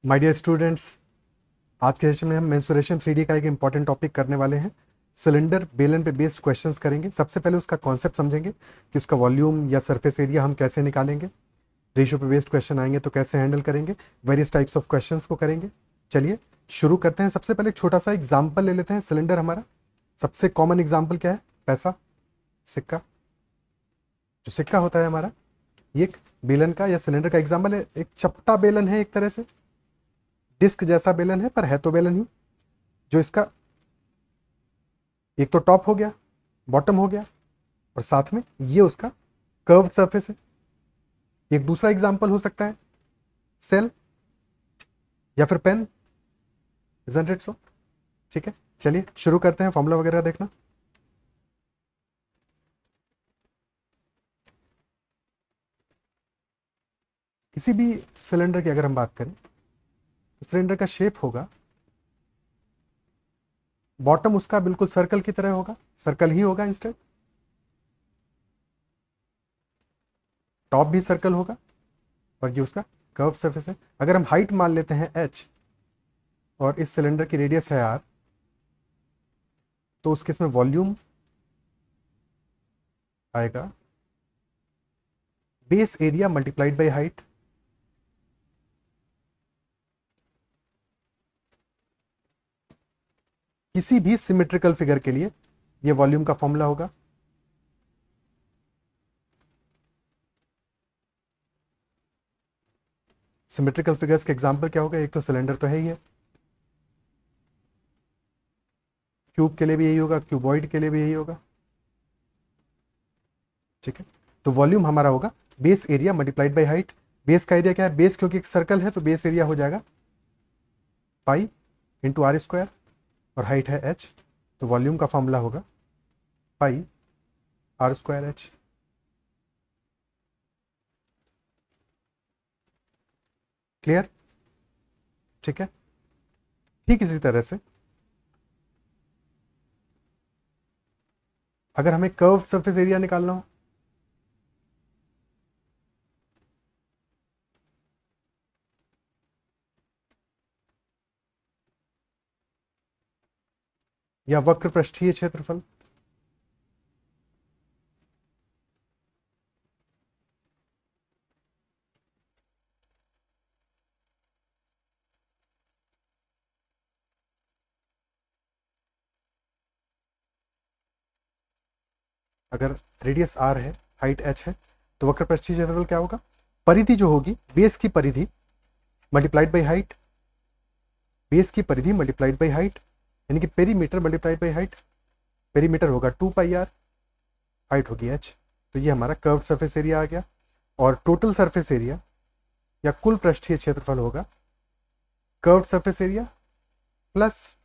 My dear students, आज के session में हम मेंसुरेशन 3D का एक इंपॉर्टेंट टॉपिक करने वाले हैं। सिलेंडर बेलन पे बेस्ड क्वेश्चंस करेंगे। सबसे पहले उसका कॉन्सेप्ट समझेंगे कि उसका वॉल्यूम या सरफेस एरिया हम कैसे निकालेंगे। रेशियो पे बेस्ड क्वेश्चन आएंगे तो कैसे हैंडल करेंगे। वेरियस टाइप्स ऑफ क्वेश्चंस को करेंगे। चलिए शुरू करते हैं। सबसे पहले एक छोटा सा एग्जाम्पल ले लेते हैं। सिलेंडर हमारा सबसे कॉमन एग्जाम्पल क्या है? पैसा, सिक्का। जो सिक्का होता है हमारा, ये एक बेलन का या सिलेंडर का एग्जाम्पल है। एक चपटा बेलन है, एक तरह से डिस्क जैसा बेलन है, पर है तो बेलन ही। जो इसका एक तो टॉप हो गया, बॉटम हो गया, और साथ में ये उसका कर्व्ड सरफेस है। एक दूसरा एग्जांपल हो सकता है सेल या फिर पेन। इजंट इट सो? ठीक है, चलिए शुरू करते हैं। फॉर्मूला वगैरह देखना। किसी भी सिलेंडर की अगर हम बात करें तो सिलेंडर का शेप होगा, बॉटम उसका बिल्कुल सर्कल की तरह होगा, सर्कल ही होगा इंस्टेड। टॉप भी सर्कल होगा और ये उसका कर्व सरफेस है। अगर हम हाइट मान लेते हैं h और इस सिलेंडर की रेडियस है r, तो उस केस में वॉल्यूम आएगा base area multiplied by height. किसी भी सिमेट्रिकल फिगर के लिए ये वॉल्यूम का फॉर्मूला होगा। सिमेट्रिकल फिगर्स के एग्जांपल क्या होगा? एक तो सिलेंडर तो है ही है, क्यूब के लिए भी यही होगा, क्यूबॉइड के लिए भी यही होगा। ठीक है, तो वॉल्यूम हमारा होगा base area multiplied by height. Base का एरिया क्या है? बेस क्योंकि एक सर्कल है तो बेस एरिया हो जाएगा पाई इंटू आर स्क्वायर, और हाइट है h, तो वॉल्यूम का फॉर्मूला होगा pi r square h। Clear? ठीक है, ठीक इसी तरह से अगर हमें कर्व सरफेस एरिया निकालना हो, या वक्र पृष्ठीय क्षेत्रफल, अगर रेडियस r है, हाइट h है, तो वक्र पृष्ठीय क्षेत्रफल क्या होगा? परिधि जो होगी, बेस की परिधि मल्टीप्लाइड बाय हाइट। बेस की परिधि मल्टीप्लाइड बाय हाइट, यानी कि perimeter multiplied by height. Perimeter होगा 2 पाई r, हाइट होगी h। तो ये हमारा कर्व्ड सरफेस एरिया आ गया। और टोटल सरफेस एरिया या कुल पृष्ठीय क्षेत्रफल होगा curved surface area plus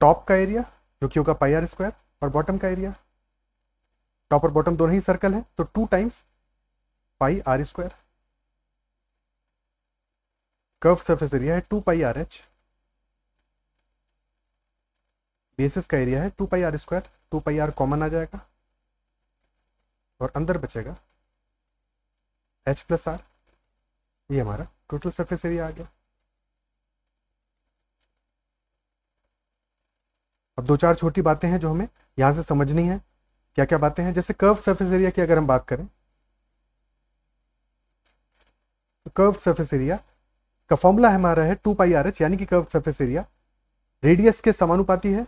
top का एरिया जो कि होगा पाई आर स्क्वायर, और बॉटम का एरिया। टॉप और बॉटम दोनों ही सर्कल है तो 2 times pi r square. Curve surface area है 2 पाई आर एच, बेसिस का एरिया है 2 pi r square. 2 pi r common आ जाएगा और अंदर बचेगा h प्लस आर। ये हमारा टोटल सरफेस एरिया आ गया। अब 2-4 छोटी बातें हैं जो हमें यहां से समझनी है। क्या क्या बातें हैं? जैसे कर्व सरफेस एरिया की अगर हम बात करें तो कर्व सरफेस एरिया का फॉर्मूला हमारा है 2 पाई आर एच, यानी कि कर्व सरफेस एरिया रेडियस के समानुपाती है,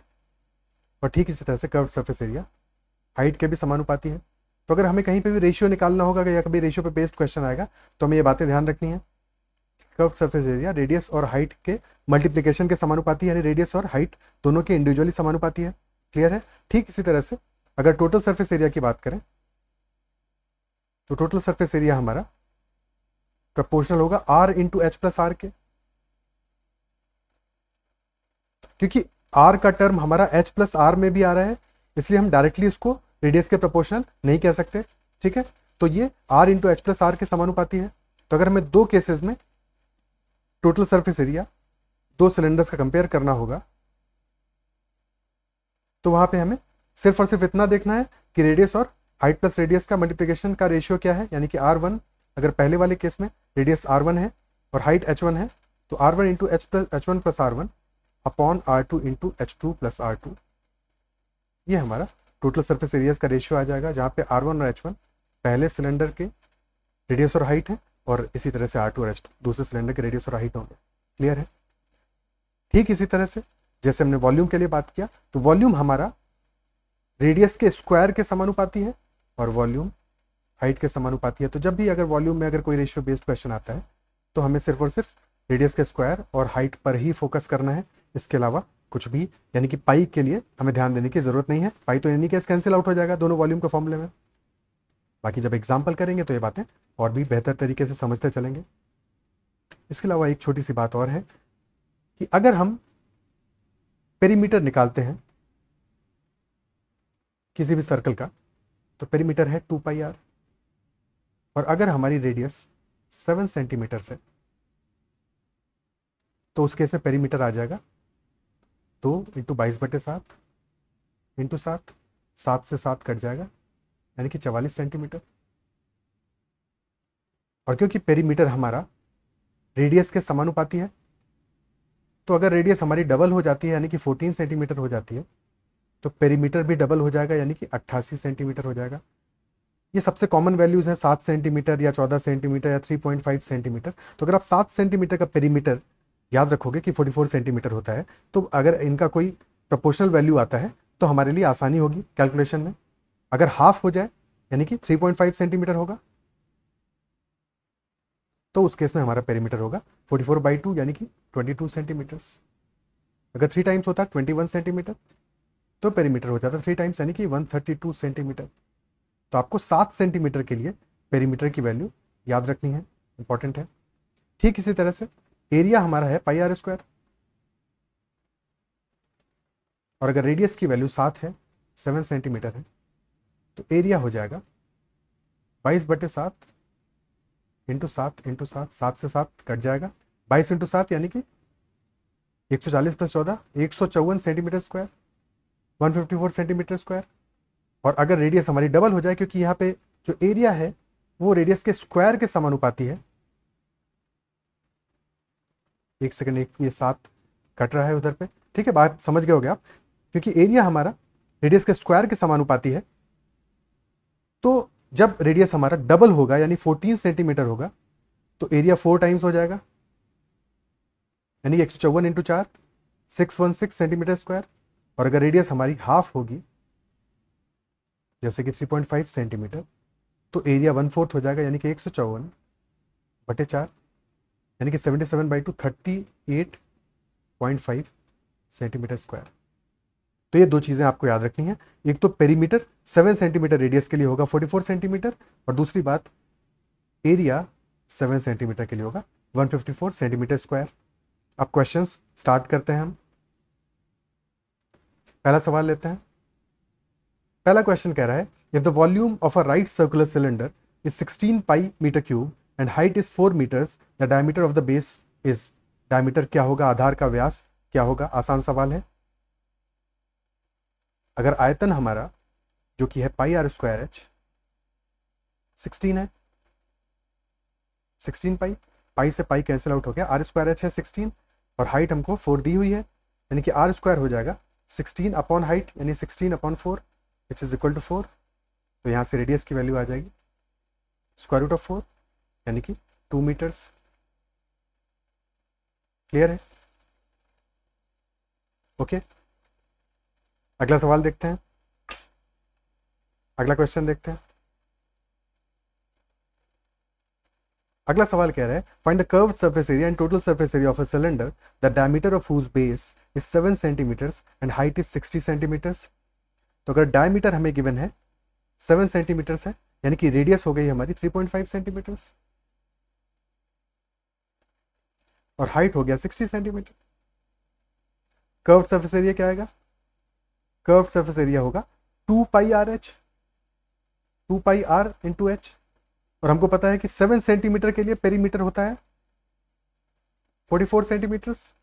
और ठीक इसी तरह से कर्व सरफेस एरिया हाइट के भी समानुपाती है। तो अगर हमें कहीं पे भी रेशियो निकालना होगा या कभी रेशियो पे बेस्ड क्वेश्चन आएगा तो हमें ये बातें ध्यान रखनी है। कर्व सरफेस एरिया रेडियस और हाइट के मल्टीप्लिकेशन के समानुपाती है, यानी रेडियस और हाइट दोनों के इंडिविजुअली समानुपाती है। क्लियर है? ठीक इसी तरह से अगर टोटल सरफेस एरिया की बात करें तो टोटल सरफेस एरिया हमारा प्रोपोर्शनल होगा r into H plus are K, क्योंकि r का टर्म हमारा h प्लस आर में भी आ रहा है, इसलिए हम डायरेक्टली उसको रेडियस के प्रोपोर्शनल नहीं कह सकते। ठीक है, तो ये r into H plus are के समानुपाती है। तो अगर हमें दो केसेस में टोटल सरफेस एरिया दो सिलेंडर्स का कंपेयर करना होगा तो वहां पे हमें सिर्फ और सिर्फ इतना देखना है कि रेडियस और हाइट प्लस रेडियस का मल्टीप्लिकेशन का रेशियो क्या है, यानी कि r1। अगर पहले वाले केस में रेडियस r1 है और हाइट h1 है, तो r1 into h1 plus r1 upon r2 into h2 plus r2, ये हमारा टोटल सरफेस एरियाज का रेशियो आ जाएगा, जहाँ पे r1 और h1 पहले सिलेंडर के रेडियस और हाइट है, और इसी तरह से r2 और h2 दूसरे सिलेंडर के रेडियस और हाइट होंगे। क्लियर है? ठीक इसी तरह से जैसे हमने वॉल्यूम के लिए बात किया, तो वॉल्यूम हमारा रेडियस के स्क्वायर के समानुपाती है और वॉल्यूम हाइट के समानुपाती है। तो जब भी अगर वॉल्यूम में अगर कोई रेशियो बेस्ड क्वेश्चन आता है तो हमें सिर्फ और सिर्फ रेडियस के स्क्वायर और हाइट पर ही फोकस करना है, इसके अलावा कुछ भी यानी कि पाई के लिए हमें ध्यान देने की जरूरत नहीं है। पाई तो यानी केस कैंसिल आउट हो जाएगा दोनों वॉल्यूम के फॉर्मूले में। बाकी जब एग्जाम्पल करेंगे तो ये बातें और भी बेहतर तरीके से समझते चलेंगे। इसके अलावा एक छोटी सी बात और है कि अगर हम पेरीमीटर निकालते हैं किसी भी सर्कल का, तो पेरीमीटर है 2 पाई r, और अगर हमारी रेडियस 7 सेंटीमीटर से, तो उस केस में पेरीमीटर आ जाएगा 2 इंटू 22/7 इंटू 7, 7 से 7 कट जाएगा यानी कि 44 सेंटीमीटर। और क्योंकि पेरीमीटर हमारा रेडियस के समानुपाती है, तो अगर रेडियस हमारी डबल हो जाती है यानी कि 14 सेंटीमीटर हो जाती है, तो पेरीमीटर भी डबल हो जाएगा यानी कि 88 सेंटीमीटर हो जाएगा। ये सबसे कॉमन वैल्यूज हैं, 7 सेंटीमीटर या 14 सेंटीमीटर या 3.5 सेंटीमीटर। तो अगर आप 7 सेंटीमीटर का पेरीमीटर याद रखोगे कि 44 सेंटीमीटर होता है, तो अगर इनका कोई प्रोपोर्शनल वैल्यू आता है तो हमारे लिए आसानी होगी कैलकुलेशन में। अगर हाफ हो जाए यानी कि 3.5 सेंटीमीटर होगा, तो उस केस में हमारा पेरीमीटर होगा 44/2 यानी कि 22 सेंटीमीटर्स। अगर 3 टाइम्स होता है 21 सेंटीमीटर, तो पेरीमीटर हो जाता है 3 टाइम्स यानी कि 132 सेंटीमीटर। तो आपको 7 सेंटीमीटर के लिए पेरीमीटर की वैल्यू याद रखनी है, इंपॉर्टेंट है। ठीक इसी तरह से एरिया हमारा है पाई r स्क्वायर, और अगर रेडियस की वैल्यू 7 है, 7 सेंटीमीटर है, तो एरिया हो जाएगा 22/7 इंटू 7 इंटू 7, 7 से 7 कट जाएगा, 22 इंटू 7 यानी कि 140 plus 14 154 centimetre square, 154 centimetre square. और अगर रेडियस हमारी डबल हो जाए, क्योंकि यहाँ पे जो एरिया है वो रेडियस के स्क्वायर के समानुपाती है, एक सेकंड, एक ये 7 कट रहा है उधर पे, ठीक है, बात समझ गए होगे आप। क्योंकि एरिया हमारा रेडियस के स्क्वायर के समानुपाती है, तो जब रेडियस हमारा डबल होगा यानी 14 सेंटीमीटर होगा, तो एरिया 4 टाइम्स हो जाएगा यानी 154 इंटू 4 616 सेंटीमीटर स्क्वायर। और अगर रेडियस हमारी हाफ होगी जैसे कि 3.5 सेंटीमीटर, तो एरिया 1/4 हो जाएगा यानी कि 154/4 यानी कि 77/2 38.5 सेंटीमीटर स्क्वायर। तो ये दो चीज़ें आपको याद रखनी है। एक तो पेरीमीटर 7 सेंटीमीटर रेडियस के लिए होगा 44 सेंटीमीटर, और दूसरी बात एरिया 7 सेंटीमीटर के लिए होगा 154 सेंटीमीटर स्क्वायर। अब क्वेश्चंस स्टार्ट करते हैं हम। पहला सवाल लेते हैं। पहला क्वेश्चन कह रहा है, if the volume of a right circular cylinder is 16 pi metre cube and height is 4 metres, the diameter of the base is, diameter क्या होगा, आधार का व्यास क्या होगा। आसान सवाल है। अगर आयतन हमारा जो कि है पाई r स्क्वायर h 16 है, 16 पाई, पाई से पाई कैंसिल आउट हो गया, r स्क्वायर h है 16 और हाइट हमको 4 दी हुई है यानी कि r स्क्वायर हो जाएगा 16 अपॉन हाइट यानी 16 upon 4 which is equal to 4। तो यहाँ से रेडियस की वैल्यू आ जाएगी स्क्वायर रूट ऑफ 4 यानी कि 2 मीटर्स। क्लियर है? ओके, अगला सवाल देखते हैं, अगला क्वेश्चन देखते हैं। अगला सवाल कह रहा है, find the curved surface area and total surface area of a cylinder the diameter of whose base is 7 centimetres and height is 60 centimetres. तो अगर डायमीटर हमें गिवन है 7 सेंटीमीटर्स है यानी कि रेडियस हो गई हमारी 3.5 सेंटीमीटर्स और हाइट हो गया 60 सेंटीमीटर। कर्व्ड सरफेस एरिया क्या आएगा? कर्व्ड सरफेस एरिया होगा 2 pi r h, 2 pi r into h. और हमको पता है कि 7 सेंटीमीटर के लिए पेरीमीटर होता है 44 सेंटीमीटर्स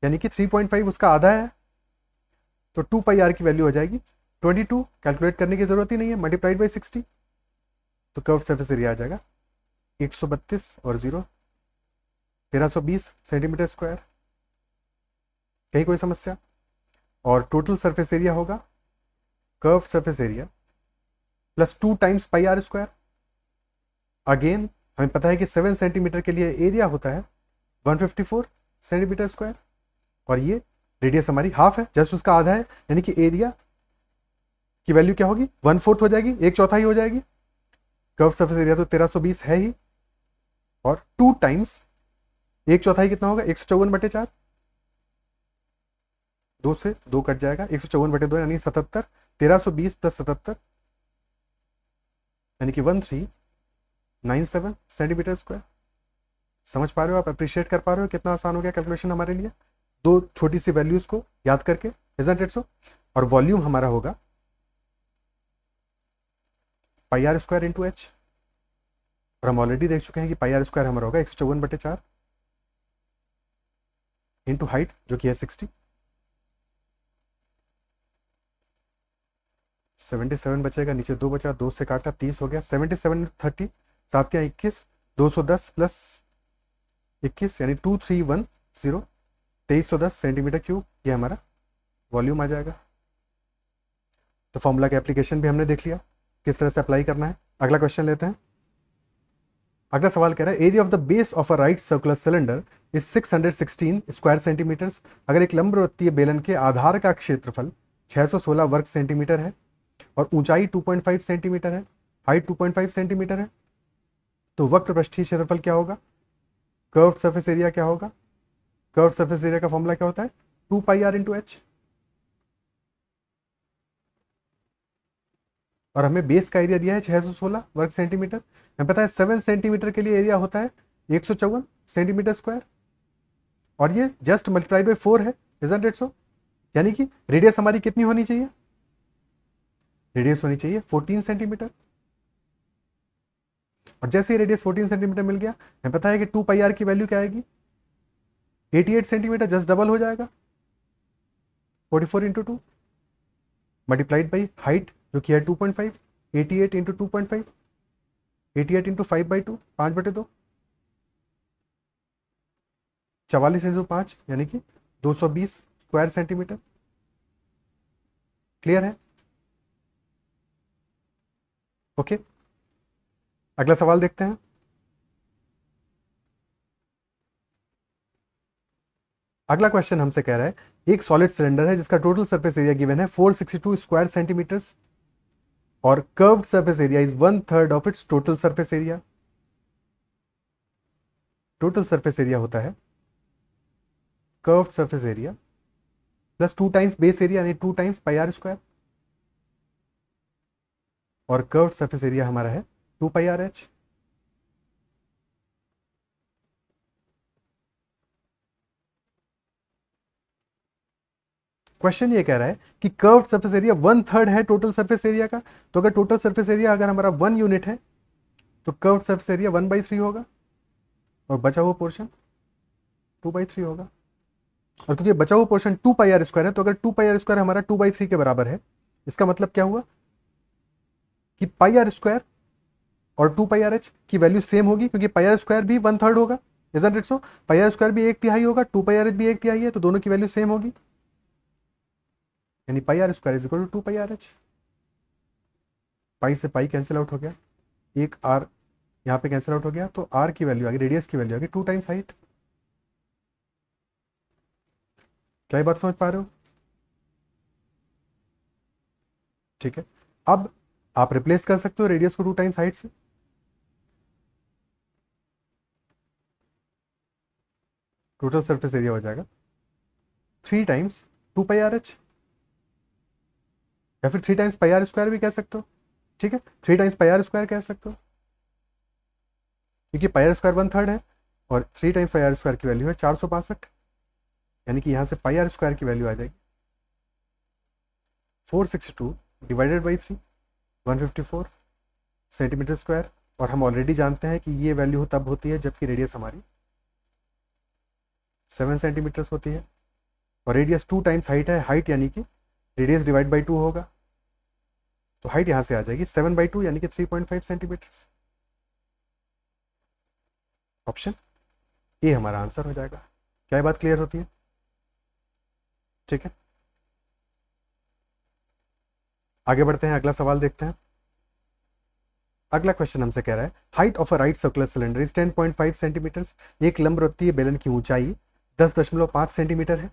यानी कि 3.5 उसका आधा है, तो 2 पाई आर की वैल्यू हो जाएगी 22। कैलकुलेट करने की जरूरत ही नहीं है, मल्टीप्लाइड बाई 60, तो कर्व्ड सरफेस एरिया आ जाएगा 132 और 0 1320 सेंटीमीटर स्क्वायर, कहीं कोई समस्या? और टोटल सरफेस एरिया होगा curve surface area plus 2 times pi r square. Again हमें पता है कि 7 सेंटीमीटर के लिए एरिया होता है 154 सेंटीमीटर स्क्वायर, और ये रेडियस हमारी हाफ है, जस्ट उसका आधा है, यानी कि एरिया की वैल्यू क्या होगी? 1/4 हो जाएगी, 1/4 हो जाएगी। कर्व सरफेस एरिया तो 1320 है ही, और 2 टाइम्स 1/4 कितना होगा? 154/4, 2 से 2 कट जाएगा, 154/2 यानी 77। 1320 प्लस 77 यानी कि 1397 सेंटीमीटर स्क्वायर। समझ पा रहे हो आप? अप्रिशिएट कर पा रहे हो कितना आसान हो गया कैलकुलेशन हमारे लिए, दो छोटी सी वैल्यूज को याद करके, इजंट इट सो? और वॉल्यूम हमारा होगा pi r square into h, और हम ऑलरेडी देख चुके हैं कि पाई आर स्क्वायर हमारा होगा 154/4 इंटू हाइट जो कि है 60। 77 बचेगा, नीचे 2 बचा, 2 से काटा 30 हो गया। 77 30 7 या 21, 210 प्लस 21 यानी 2310, 2310 सेंटीमीटर क्यूब, ये हमारा वॉल्यूम आ जाएगा। तो फॉर्मूला का एप्लीकेशन भी हमने देख लिया किस तरह से अप्लाई करना है। अगला क्वेश्चन लेते हैं। अगला सवाल कह रहा है area of the base of a right circular cylinder is 616 square centimetres. अगर एक लंबवृत्तीय बेलन के आधार का क्षेत्रफल 616 वर्ग सेंटीमीटर है और ऊंचाई 2.5 सेंटीमीटर है, हाइट 2.5 सेंटीमीटर है, तो वक्र पृष्ठीय क्षेत्रफल क्या होगा? कर्व्ड सरफेस एरिया क्या होगा? कर्व्ड सरफेस एरिया का फॉर्मूला क्या होता है? 2 पाई आर इंटू एच। और हमें बेस का एरिया दिया है 616 वर्ग सेंटीमीटर। हमें पता है 7 सेंटीमीटर के लिए एरिया होता है 154 सेंटीमीटर स्क्वायर, और ये जस्ट मल्टीप्लाइड बाई 4 है, इजंट इट सो? यानी कि रेडियस हमारी कितनी होनी चाहिए? रेडियस होनी चाहिए 14 सेंटीमीटर। और जैसे ही रेडियस 14 सेंटीमीटर मिल गया, हमें पता है कि 2 पाई आर की वैल्यू क्या आएगी? 88 सेंटीमीटर, जस्ट डबल हो जाएगा, 44 इंटू 2 मल्टीप्लाइड बाई हाइट जो कि है 2.5, 88 इंटू 2.5, 88 इंटू 5/2, 5/2, 44 इंटू 5 यानी कि 220 स्क्वायर सेंटीमीटर। क्लियर है? ओके, अगला सवाल देखते हैं। अगला क्वेश्चन हमसे कह रहा है एक सॉलिड सिलेंडर है जिसका टोटल सरफेस एरिया गिवन है 462 स्क्वायर सेंटीमीटर्स, और curved surface area is 1/3 of its total surface area. Total surface area होता है curved surface area plus 2 times base area यानी 2 टाइम्स पाई आर स्क्वायर, और curved surface area हमारा है 2 pi r H. Question ये कह रहा है कि कर्व्ड सरफेस एरिया 1/3 है टोटल सरफेस एरिया का, तो अगर टोटल सरफेस एरिया अगर हमारा 1 यूनिट है तो कर्व्ड सरफेस एरिया 1/3 होगा, और बचा हुआ पोर्शन 2/3 होगा। और क्योंकि बचा हुआ पोर्शन 2 पाई आर स्क्वायर है, तो अगर 2 पाई आर स्क्वायर हमारा 2/3 के बराबर है, इसका मतलब क्या हुआ कि पाई आर स्क्वायर और 2 पाई आर एच की वैल्यू सेम होगी, क्योंकि पाई आर स्क्वायर भी 1/3 होगा, isn't it so? Pi r square भी 1/3 होगा, 2 पाई आर एच भी 1/3 है, तो दोनों की वैल्यू सेम होगी, यानी pi r square is equal to 2 pi r h. Pi से पाई कैंसिल आउट हो गया, एक आर यहाँ पे कैंसिल आउट हो गया, तो आर की वैल्यू आ गई, रेडियस की वैल्यू आ गई 2 टाइम्स हाइट। क्या ये बात समझ पा रहे हो? ठीक है, अब आप रिप्लेस कर सकते हो रेडियस को 2 टाइम्स हाइट से। टोटल सरफेस एरिया हो जाएगा 3 टाइम्स 2 पाई आर एच, या फिर 3 टाइम्स पाई आर स्क्वायर भी कह सकते हो। ठीक है, 3 टाइम्स पाई आर स्क्वायर कह सकते हो, क्योंकि पाई आर स्क्वायर 1/3 है, और 3 टाइम्स पाई आर स्क्वायर की वैल्यू है 462, यानी कि यहां से पाई आर स्क्वायर की वैल्यू आ जाएगी 462 डिवाइडेड बाई 3, 154 सेंटीमीटर स्क्वायर। और हम ऑलरेडी जानते हैं कि ये वैल्यू तब होती है जबकि रेडियस हमारी 7 सेंटीमीटर्स होती है, और रेडियस 2 टाइम्स हाइट है, हाइट यानी कि रेडियस डिवाइड बाई 2 होगा, तो हाइट यहां से आ जाएगी 7/2 यानी कि 3.5 सेंटीमीटर्स। ऑप्शन ए हमारा आंसर हो जाएगा। क्या ये बात क्लियर होती है? ठीक है, आगे बढ़ते हैं, अगला सवाल देखते हैं। अगला क्वेश्चन हमसे कह रहा है height of a right circular cylinder is 10.5 centimetre. एक लंबवृत्तीय बेलन की ऊंचाई 10.5 सेंटीमीटर है।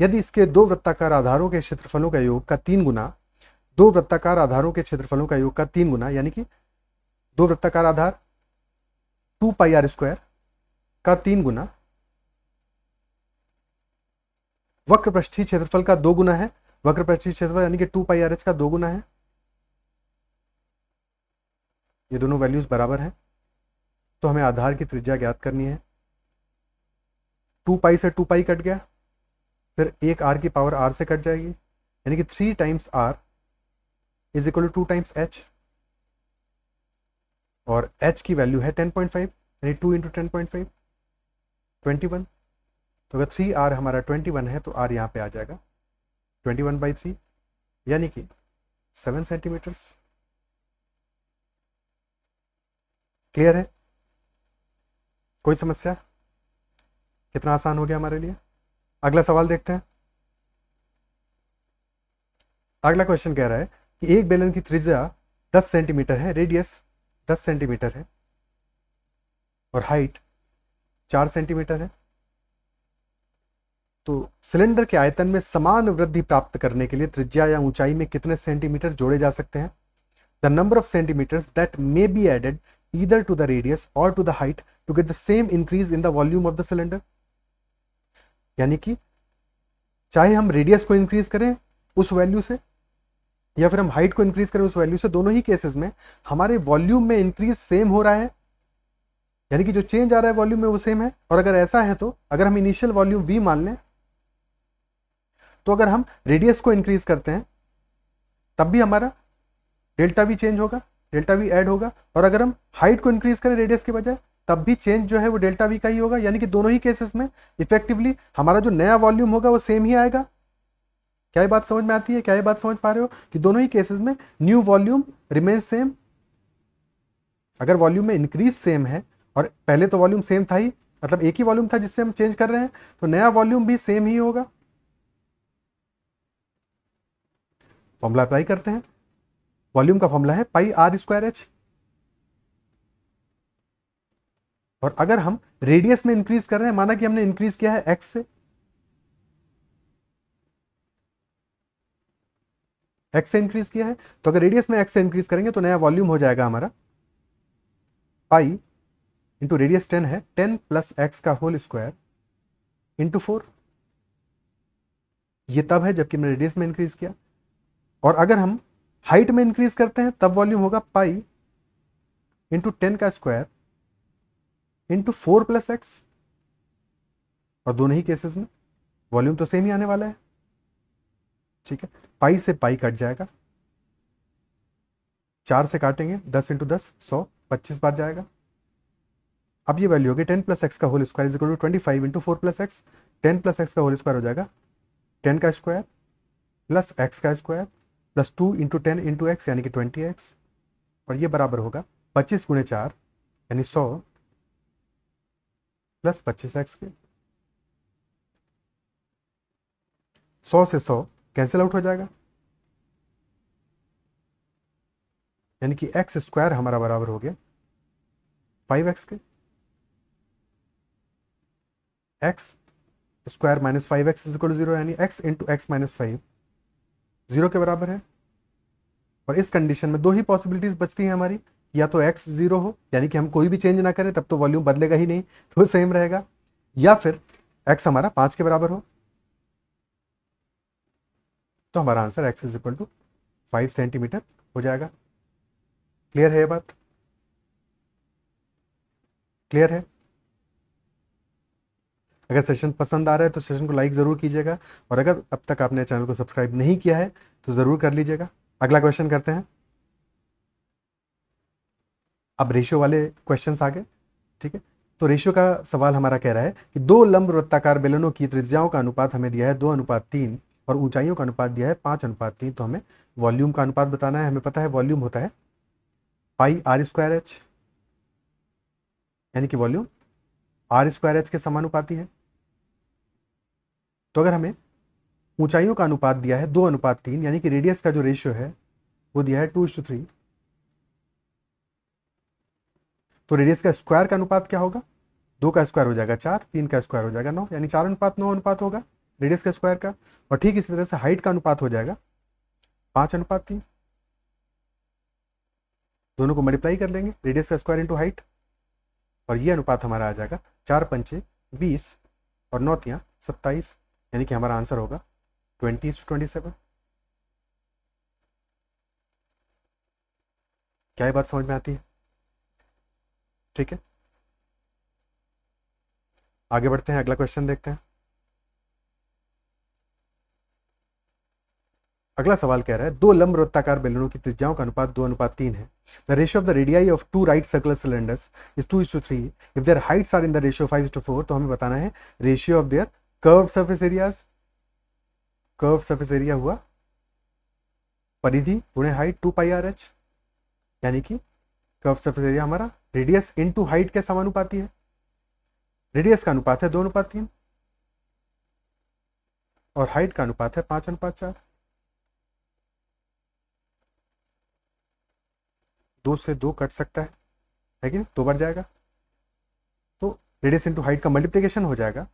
यदि इसके दो वृत्ताकार आधारों के क्षेत्रफलों का योग का 3 गुना, दो वृत्ताकार आधारों के क्षेत्रफलों का योग का 3 गुना, यानी कि दो वृत्ताकार आधार 2 पाई आर स्क्वायर का 3 गुना वक्र पृष्ठीय क्षेत्रफल का 2 गुना है। वक्र पृष्ठीय क्षेत्रफल यानी कि 2 पाई आर एच का 2 गुना है। ये दोनों वैल्यूज बराबर हैं, तो हमें आधार की त्रिज्या ज्ञात करनी है। 2 पाई से 2 पाई कट गया, फिर एक आर की पावर आर से कट जाएगी, यानी कि 3 times r is equal to 2 times h, और एच की वैल्यू है 10.5, यानी 2 इंटू 10.5 21। तो अगर 3 आर हमारा 21 है तो आर यहाँ पे आ जाएगा 21/3, यानी कि 7 सेंटीमीटर्स। क्लियर है? कोई समस्या? कितना आसान हो गया हमारे लिए। अगला सवाल देखते हैं। अगला क्वेश्चन कह रहा है कि एक बेलन की त्रिज्या 10 सेंटीमीटर है, रेडियस 10 सेंटीमीटर है और हाइट 4 सेंटीमीटर है। तो सिलेंडर के आयतन में समान वृद्धि प्राप्त करने के लिए त्रिज्या या ऊंचाई में कितने सेंटीमीटर जोड़े जा सकते हैं? The number of centimetres that may be added either to the radius or to the height to get the same increase in the volume of the cylinder. यानी कि चाहे हम रेडियस को इंक्रीज करें उस वैल्यू से या फिर हम हाइट को इंक्रीज करें उस वैल्यू से, दोनों ही केसेस में हमारे वॉल्यूम में इंक्रीज सेम हो रहा है, यानी कि जो चेंज आ रहा है वॉल्यूम में वो सेम है। और अगर ऐसा है तो अगर हम इनिशियल वॉल्यूम v मान लें, तो अगर हम रेडियस को इंक्रीज करते हैं तब भी हमारा डेल्टा वी चेंज होगा, डेल्टा वी ऐड होगा, और अगर हम हाइट को इंक्रीज करें रेडियस के बजाय तब भी चेंज जो है वो डेल्टा वी का ही होगा। यानी कि दोनों ही केसेस में इफेक्टिवली हमारा जो नया वॉल्यूम होगा वो सेम ही आएगा। क्या ये बात समझ में आती है? क्या ये बात समझ पा रहे हो कि दोनों ही केसेस में न्यू वॉल्यूम रिमेन्स सेम। अगर वॉल्यूम में इंक्रीज सेम है और पहले तो वॉल्यूम सेम था ही, मतलब एक ही वॉल्यूम था जिससे हम चेंज कर रहे हैं, तो नया वॉल्यूम भी सेम ही होगा। फॉर्मूला अप्लाई करते हैं। वॉल्यूम का फॉर्मूला है पाई आर स्क्वायर एच, और अगर हम रेडियस में इंक्रीज कर रहे हैं, माना कि हमने इंक्रीज किया है एक्स से, एक्स से इंक्रीज किया है, तो अगर रेडियस में एक्स से इंक्रीज करेंगे तो नया वॉल्यूम हो जाएगा हमारा पाई इंटू रेडियस 10 है, 10 प्लस एक्स का होल स्क्वायर इंटू 4। ये तब है जबकि हमने रेडियस में इंक्रीज किया। और अगर हम हाइट में इंक्रीज करते हैं तब वॉल्यूम होगा पाई इंटू 10 का स्क्वायर इंटू 4 प्लस एक्स, और दोनों ही केसेस में वॉल्यूम तो सेम ही आने वाला है। ठीक है, पाई से पाई कट जाएगा, 4 से काटेंगे 10 इंटू 10 100, 25 बार जाएगा। अब ये वैल्यू होगी 10 प्लस एक्स का whole square is equal to 25 into 4 plus x. 10 plus x का होल स्क्वायर हो जाएगा 10 का स्क्वायर प्लस एक्स का square plus 2 into 10 into x, यानी कि 20x, और ये बराबर होगा 25 गुणे 4 यानी 100 प्लस 25x के। 100 से 100 कैंसिल आउट हो जाएगा, यानी कि एक्स स्क्वायर हमारा बराबर हो गया 5x के। X square minus 5x is equal to 0, यानी x इंटू एक्स माइनस 5 0 के बराबर है। और इस कंडीशन में दो ही पॉसिबिलिटीज बचती हैं हमारी, या तो x 0 हो, यानी कि हम कोई भी चेंज ना करें तब तो वॉल्यूम बदलेगा ही नहीं, तो सेम रहेगा, या फिर x हमारा 5 के बराबर हो, तो हमारा answer x is equal to 5 centimetre हो जाएगा। क्लियर है ये बात? क्लियर है? अगर सेशन पसंद आ रहा है तो सेशन को लाइक ज़रूर कीजिएगा, और अगर अब तक आपने चैनल को सब्सक्राइब नहीं किया है तो ज़रूर कर लीजिएगा। अगला क्वेश्चन करते हैं। अब रेशियो वाले क्वेश्चंस आ गए। ठीक है, तो रेशियो का सवाल हमारा कह रहा है कि दो लंब वृत्ताकार बेलनों की त्रिज्याओं का अनुपात हमें दिया है 2:3 और ऊंचाइयों का अनुपात दिया है 5:3। तो हमें वॉल्यूम का अनुपात बताना है। हमें पता है वॉल्यूम होता है पाई आर स्क्वायर एच, यानी कि वॉल्यूम आर स्क्वायर एच के समानुपाती है। तो अगर हमें ऊंचाइयों का अनुपात दिया है 2:3, यानी कि रेडियस का जो रेशियो है वो दिया है 2:3, तो रेडियस का स्क्वायर का अनुपात क्या होगा? 2 का स्क्वायर हो जाएगा 4, 3 का स्क्वायर हो जाएगा 9, यानी 4:9 अनुपात होगा रेडियस के स्क्वायर का। और ठीक इसी तरह से हाइट का अनुपात हो जाएगा 5:3। दोनों को मल्टीप्लाई कर लेंगे, रेडियस का स्क्वायर इंटू हाइट, और ये अनुपात हमारा आ जाएगा 4 पंचे 20 और 9 तियाँ 27, यानी कि हमारा आंसर होगा 20:27। क्या ये बात समझ में आती है? ठीक है, आगे बढ़ते हैं, अगला क्वेश्चन देखते हैं। अगला सवाल कह रहा है दो लंब वृत्ताकार बेलनों की त्रिज्याओं का अनुपात 2:3 है। The ratio of the radii of two right circular cylinders is 2:3। If their heights are in the ratio 5:4, तो हमें बताना है ratio of their curve surface areas. Curve surface area हुआ परिधि गुणे हाइट 2πr/h, यानी कि कर्व सरफेस एरिया हमारा रेडियस इनटू हाइट के समानुपाती है। रेडियस का अनुपात है 2:3 और हाइट का अनुपात है 5:4। 2 से 2 कट सकता है कि नहीं? 2 बढ़ जाएगा, तो रेडियस इंटू हाइट का मल्टीप्लिकेशन हो जाएगा,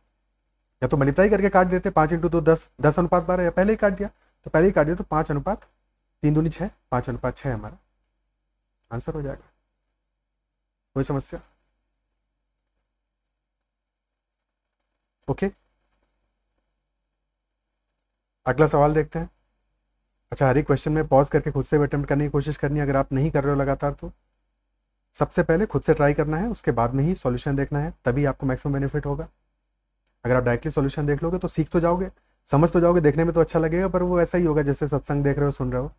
या तो मल्टीप्लाई करके काट देते, 5 इंटू 2 10, 10:12, या पहले ही काट दिया, तो पहले ही काट दिया तो 5:3 दूनी 6, 5:6 हमारा आंसर हो जाएगा। कोई समस्या? ओके, अगला सवाल देखते हैं। अच्छा, हर एक क्वेश्चन में पॉज करके खुद से अटेम्प्ट करने की कोशिश करनी है। अगर आप नहीं कर रहे हो लगातार, तो सबसे पहले खुद से ट्राई करना है, उसके बाद में ही सॉल्यूशन देखना है, तभी आपको मैक्सिमम बेनिफिट होगा। अगर आप डायरेक्टली सॉल्यूशन देख लोगे तो सीख तो जाओगे, समझ तो जाओगे, देखने में तो अच्छा लगेगा, पर वो ऐसा ही होगा जैसे सत्संग देख रहे हो, सुन रहे हो,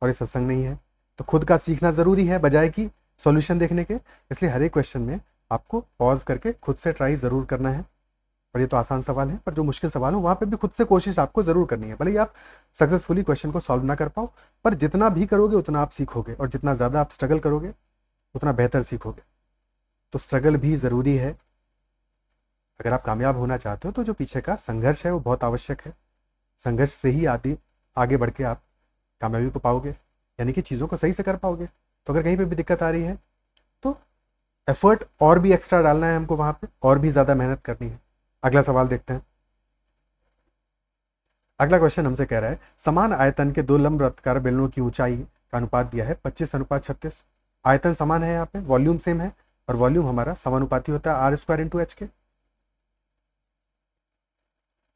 और ये सत्संग नहीं है। तो खुद का सीखना ज़रूरी है बजाय कि सॉल्यूशन देखने के। इसलिए हर एक क्वेश्चन में आपको पॉज करके खुद से ट्राई ज़रूर करना है। और ये तो आसान सवाल है, पर जो मुश्किल सवाल हो वहाँ पे भी खुद से कोशिश आपको ज़रूर करनी है। भले ही आप सक्सेसफुली क्वेश्चन को सॉल्व ना कर पाओ, पर जितना भी करोगे उतना आप सीखोगे, और जितना ज़्यादा आप स्ट्रगल करोगे उतना बेहतर सीखोगे। तो स्ट्रगल भी ज़रूरी है। अगर आप कामयाब होना चाहते हो तो जो पीछे का संघर्ष है वो बहुत आवश्यक है। संघर्ष से ही आगे बढ़ के आप कामयाबी को पाओगे, यानी कि चीज़ों को सही से कर पाओगे। तो अगर कहीं पे भी दिक्कत आ रही है तो एफर्ट और भी एक्स्ट्रा डालना है हमको, वहाँ पे और भी ज़्यादा मेहनत करनी है। अगला सवाल देखते हैं। अगला क्वेश्चन हमसे कह रहा है समान आयतन के दो लंब वृत्ताकार बेलनों की ऊंचाई का अनुपात दिया है 25:36। आयतन समान है, यहाँ पे वॉल्यूम सेम है, और वॉल्यूम हमारा समानुपाती होता है r² × h के।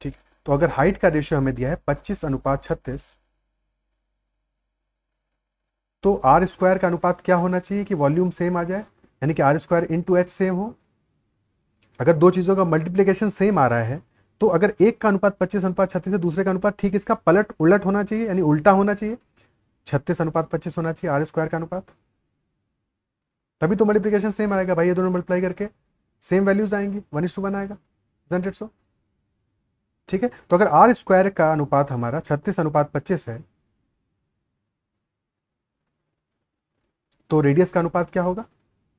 ठीक, तो अगर हाइट का रेशियो हमें दिया है 25:36, तो r² का अनुपात क्या होना चाहिए कि वॉल्यूम सेम आ जाए, यानी कि r² × h सेम हो। अगर दो चीज़ों का मल्टीप्लिकेशन सेम आ रहा है, तो अगर एक का अनुपात 25:36 है, दूसरे का अनुपात ठीक इसका पलट उलट होना चाहिए, यानी उल्टा होना चाहिए, 36:25 होना चाहिए r² का अनुपात। तभी तो मल्टीप्लिकेशन सेम आएगा भाई, ये दोनों मल्टीप्लाई करके सेम वैल्यूज आएंगी, 1:1 आएगा। इजंट इट सो? ठीक है, तो अगर r² का अनुपात हमारा 36:25 है, तो रेडियस का अनुपात क्या होगा?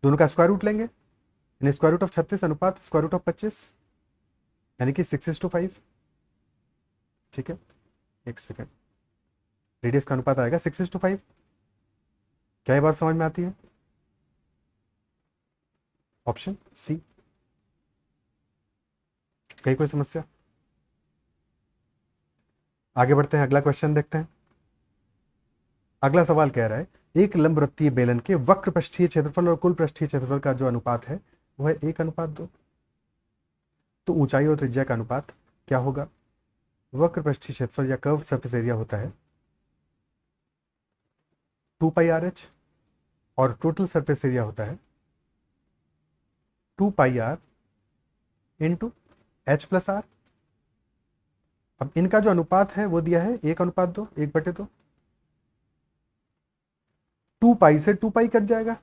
दोनों का स्क्वायर रूट लेंगे, यानी स्क्वायर रूट ऑफ 36 अनुपात स्क्वायर रूट ऑफ 25, यानी कि 6:5। ठीक है, एक सेकेंड, रेडियस का अनुपात आएगा 6:5। क्या ये बात समझ में आती है? Option C. कहीं कोई समस्या? आगे बढ़ते हैं, अगला क्वेश्चन देखते हैं। अगला सवाल कह रहा है एक लंबवृत्तीय बेलन के वक्र पृष्ठीय क्षेत्रफल और कुल पृष्ठीय क्षेत्रफल का जो अनुपात है वो है 1:2। तो ऊंचाई और त्रिज्या का अनुपात क्या होगा? वक्र पृष्ठीय क्षेत्रफल या कर्व सरफेस एरिया होता है 2πr/h, और टोटल सरफेस एरिया होता है 2πr × h+r। अब इनका जो अनुपात है वो दिया है 1:2, 1/2। 2π से 2π कट जाएगा,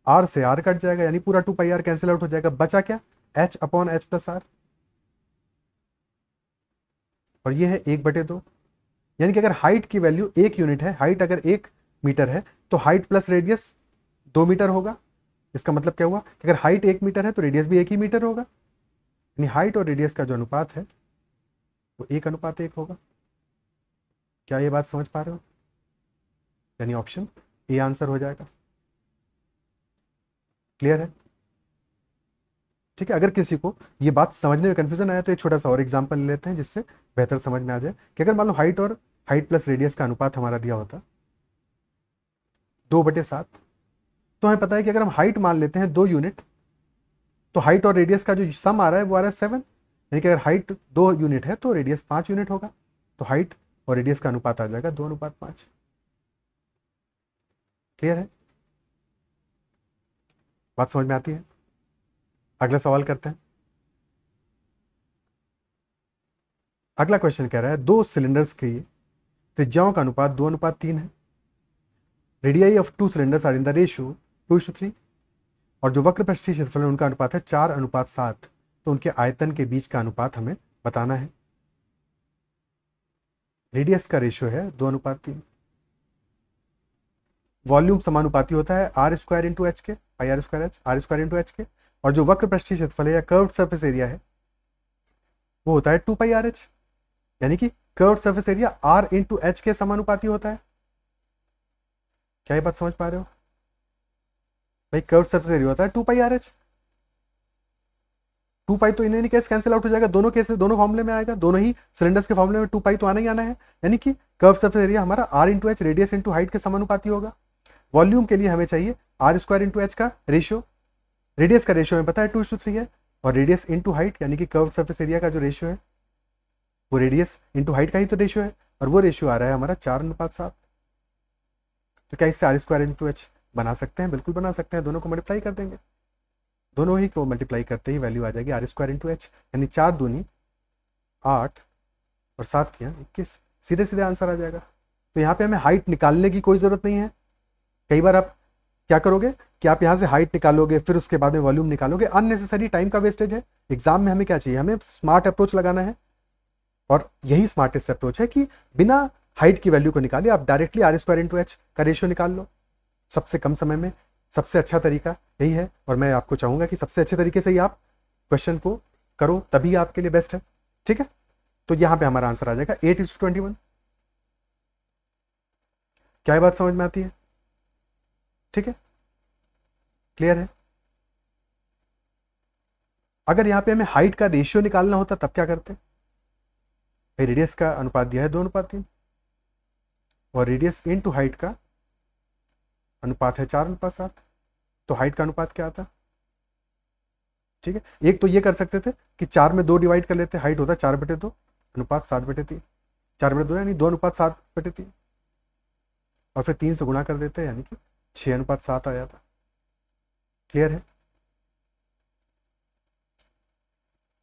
r से r कट जाएगा, यानी पूरा 2πr कैंसिल आउट हो जाएगा, बचा क्या? h/h+r, और ये है 1/2। यानी कि अगर हाइट की वैल्यू 1 यूनिट है, हाइट अगर 1 मीटर है, तो हाइट प्लस रेडियस 2 मीटर होगा। इसका मतलब क्या हुआ कि अगर हाइट 1 मीटर है तो रेडियस भी 1 ही मीटर होगा, यानी हाइट और रेडियस का जो अनुपात है वो 1:1 होगा। क्या ये बात समझ पा रहे हो? यानी ऑप्शन ए आंसर हो जाएगा। क्लियर है? ठीक है। अगर किसी को ये बात समझने में कंफ्यूजन आया तो एक छोटा सा और एग्जांपल ले लेते हैं जिससे बेहतर समझ में आ जाए कि अगर मान लो हाइट प्लस रेडियस का अनुपात हमारा दिया होता 2/7, तो हमें पता है कि अगर हम हाइट मान लेते हैं 2 यूनिट तो हाइट और रेडियस का जो सम आ रहा है वो आ रहा है 7, यानी कि अगर हाइट 2 यूनिट है तो रेडियस 5 यूनिट होगा, तो हाइट और रेडियस का अनुपात आ जाएगा 2:5। क्लियर है? बात समझ में आती है? अगला सवाल करते हैं। अगला क्वेश्चन कह रहा है दो सिलेंडर्स की त्रिज्याओं का अनुपात 2:3 है। Radii of 2 cylinders are in the ratio 2:3 और जो वक्र पृष्ठीय क्षेत्रफल है उनका अनुपात है 4:7, तो उनके आयतन के बीच का अनुपात हमें बताना है। रेडियस का रेशियो है 2:3। वॉल्यूम समानुपाती होता है r² इंटू एच के, r² इंटू एच के, और जो वक्र पृष्ठीय क्षेत्रफल है या कर्व्ड सरफेस एरिया है वो होता है 2πRh, यानी कि curved surface area r into h के समानुपाती होता है। क्या ये बात समझ पा रहे हो भाई? कर्व्ड सरफेस एरिया होता है 2πRh। 2π तो in any case cancel out हो जाएगा, दोनों केसेस दोनों फॉर्मूले में आएगा, दोनों ही सिलेंडर्स के फॉर्मूले में 2π तो आना ही आना है, यानी कि कर्व सरफेस एरिया हमारा r into H radius into height के समानुपाती होगा। वॉल्यूम के लिए हमें चाहिए r² इंटू एच का रेशियो, रेडियस का रेशियो हमें पता है 2:3 है, और रेडियस इंटू हाइट यानी कि कर्व सरफेस एरिया का जो रेशियो है वो रेडियस इंटू हाइट का ही तो रेशियो है, और वो रेशियो आ रहा है हमारा 4:7। तो क्या इससे r² इंटू एच बना सकते हैं? बिल्कुल बना सकते हैं, दोनों को मल्टीप्लाई कर देंगे, दोनों ही को मल्टीप्लाई करते ही वैल्यू आ जाएगी r² इंटू एच, यानी 4 दूनी 8 और 7 तियां 21, सीधे सीधे आंसर आ जाएगा। तो यहाँ पे हमें हाइट निकालने की कोई ज़रूरत नहीं है। कई बार आप क्या करोगे कि आप यहाँ से हाइट निकालोगे फिर उसके बाद में वॉल्यूम निकालोगे, अननेसेसरी टाइम का वेस्टेज है। एग्जाम में हमें क्या चाहिए? हमें स्मार्ट अप्रोच लगाना है, और यही स्मार्टेस्ट अप्रोच है कि बिना हाइट की वैल्यू को निकाले आप डायरेक्टली r² इंटू एच का रेशियो निकाल लो। सबसे कम समय में सबसे अच्छा तरीका यही है, और मैं आपको चाहूंगा कि सबसे अच्छे तरीके से ही आप क्वेश्चन को करो, तभी आपके लिए बेस्ट है। ठीक है, तो यहां पे हमारा आंसर आ जाएगा 8:21। क्या ये बात समझ में आती है? ठीक है, क्लियर है? अगर यहां पे हमें हाइट का रेशियो निकालना होता तब क्या करते? भाई रेडियस का अनुपात दिया है 2:3 और रेडियस इनटू हाइट का अनुपात है 4:7, तो हाइट का अनुपात क्या आता? ठीक है, एक तो ये कर सकते थे कि 4 में 2 डिवाइड कर लेते, हाइट होता 4/2 अनुपात 7/3, 4/2 यानी 2:7/3, और फिर 3 से गुणा कर देते यानी कि 6:7 आ जाता। क्लियर है?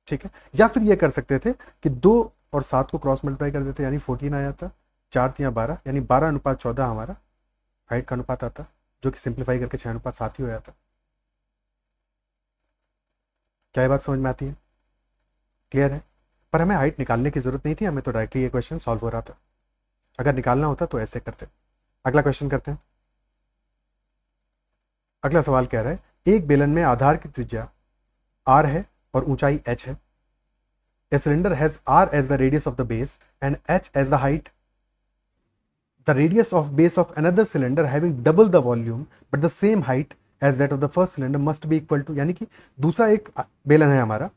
ठीक है, या फिर ये कर सकते थे कि 2 और 7 को क्रॉस मल्टीप्लाई कर देते यानी 14 आ जाता, 4 तियां 12 यानी 12:14 हमारा हाइट का अनुपात आता, जो कि सिंप्लीफाई करके 6:7 ही हो जाता। क्या ये बात समझ में आती है? क्लियर है? पर हमें हाइट निकालने की जरूरत नहीं थी, हमें तो डायरेक्टली ये क्वेश्चन सॉल्व हो रहा था। अगर निकालना होता तो ऐसे करते। अगला क्वेश्चन करते हैं। अगला सवाल कह रहा है एक बेलन में आधार की त्रिज्या r है और ऊंचाई h है। A cylinder has r as the radius of the base and h as the height. The radius of base of another cylinder having double the volume but the same height as that of the first cylinder must be equal to, यानी कि दूसरा एक बेलन है हमारा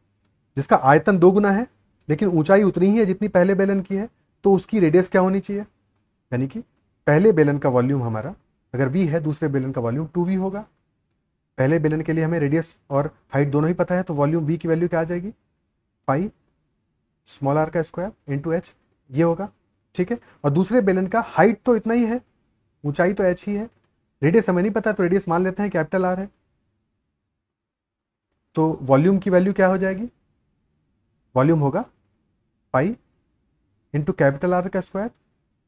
जिसका आयतन 2 गुना है लेकिन ऊंचाई उतनी ही है जितनी पहले बेलन की है, तो उसकी रेडियस क्या होनी चाहिए? यानी कि पहले बेलन का वॉल्यूम हमारा अगर v है, दूसरे बेलन का वॉल्यूम 2v होगा। पहले बेलन के लिए हमें रेडियस और हाइट दोनों ही पता है, तो वॉल्यूम v की वैल्यू क्या आ जाएगी? पाई स्मॉल r का स्क्वायर इंटू एच, ये होगा। ठीक है, और दूसरे बेलन का हाइट तो इतना ही है, ऊंचाई तो h ही है, रेडियस हमें नहीं पता तो रेडियस मान लेते हैं कैपिटल R है। तो वॉल्यूम की वैल्यू क्या हो जाएगी? वॉल्यूम होगा पाई इंटू कैपिटल R का स्क्वायर